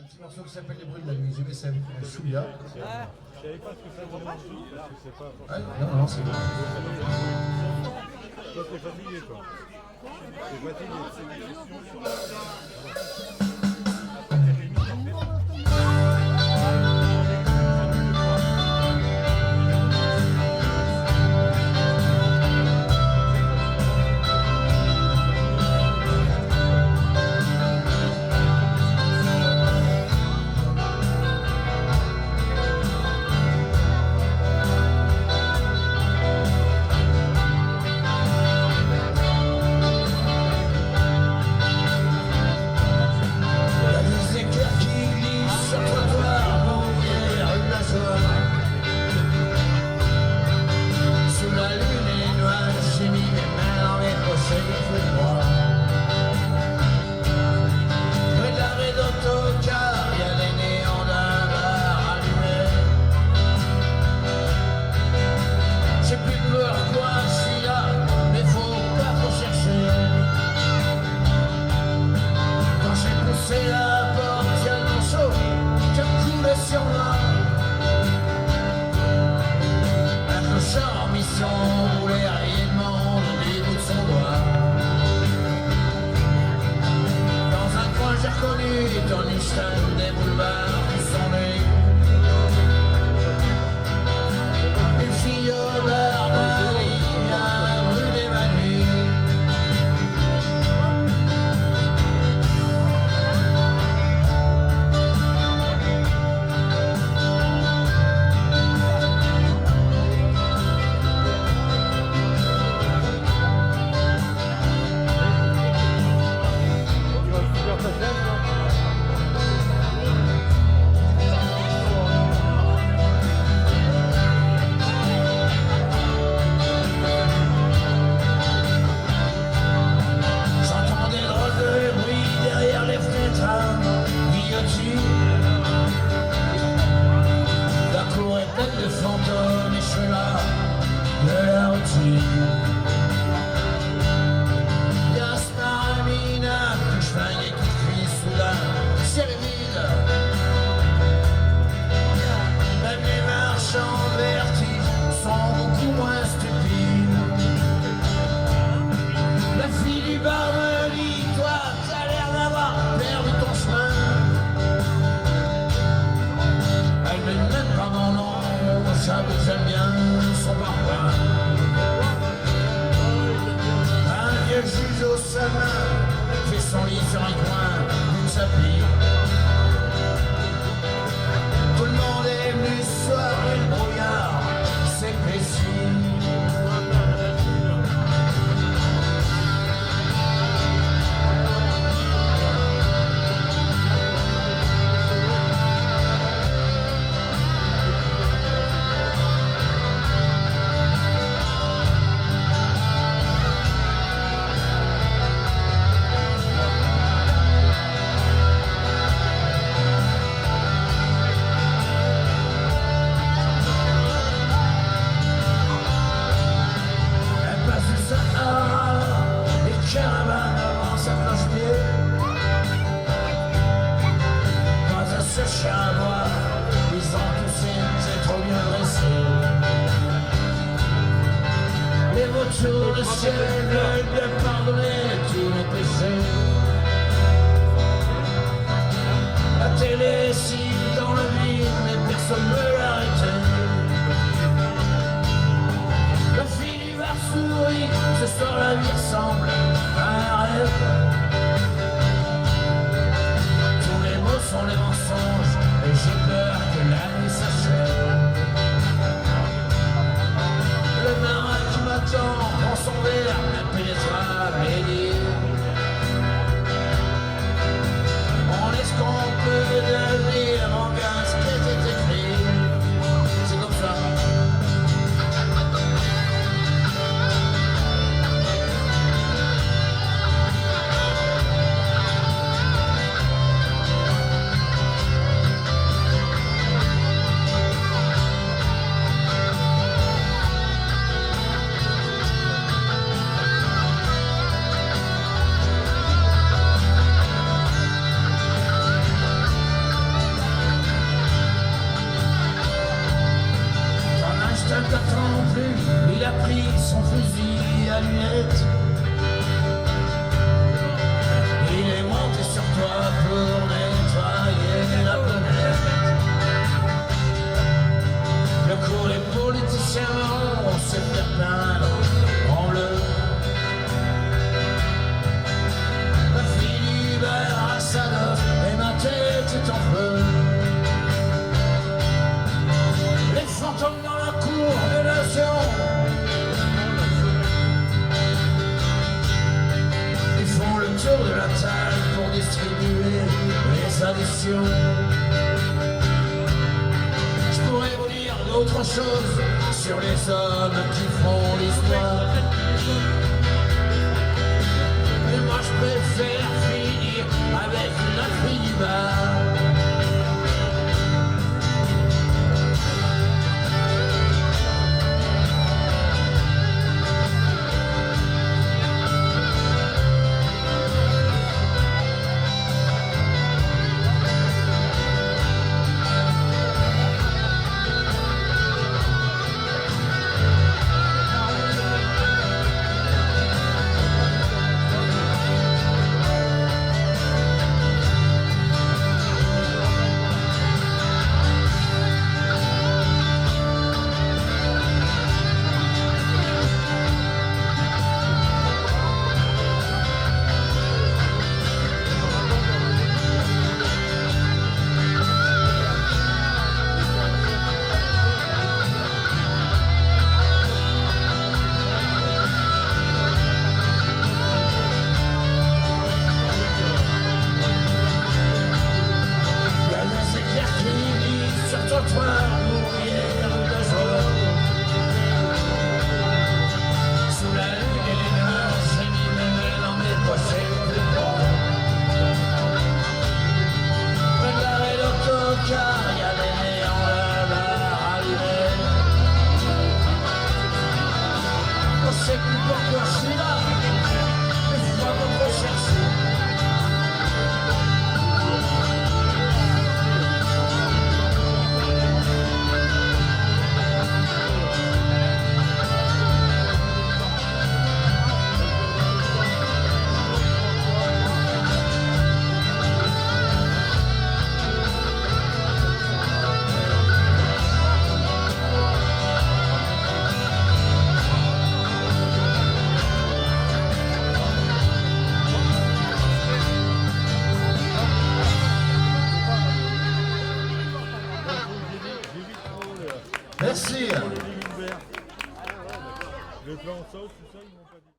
petit morceau qui s'appelle Les bruits de la nuit. J'ai mis ça avec Soulia. Je savais pas ce que ça voulait dire, je sais pas. Ah, non, c'est bon. Toi, t'es fatigué, toi. T'es fatigué. Des boulevards qui sont nés. Une fille au bar Marie a brûlé ma nuit. Tu vas faire ta tête, de fantômes et cheveux de la routine. Gaspard et Mina, que je flingue et qui crie sous la ciel vide. Même les marchands de vertige sont beaucoup moins stupides. La fille du bar me dit, toi, t'as l'air d'avoir perdu ton chemin. Elle me donne pas mon nom. J'aime bien son parfum. Un vieux juge au salon fait son lit sur un coin d'une tapis. Tout le monde est venu ce soir et le brouillard s'épaissit. Sur le ciel de pardonner tous nos péchés. La télé siffle dans le vide, mais personne ne veut l'arrêter. La fille du bar sourit, ce soir la vie ressemble à un rêve. Tous les mots sont les mensonges, et j'ai peur que la nuit s'achève. Le marin qui m'attend prend son verre. t'attend plus, il a pris son fusil à lunettes. Il est monté sur toi pour nettoyer la planète. Le cours des politiciens, on se fait peindre en bleu. Philibert Assadov et ma tête est en feu. Les fantômes dans la cour de l'océan, ils font le tour de la table pour distribuer les additions. Je pourrais vous dire d'autres choses sur les hommes qui font l'histoire, mais moi je préfère finir avec la fille du bar. Sous la lune et les nuages, j'ai mis mes mains dans mes poches les plus grands. Près de l'arrêt d'autocar, il y a des néons là-bas allumés. On sait plus pourquoi je suis là, mais je dois me rechercher. Merci. Le plan sauce, tout ça, ils m'ont pas dit.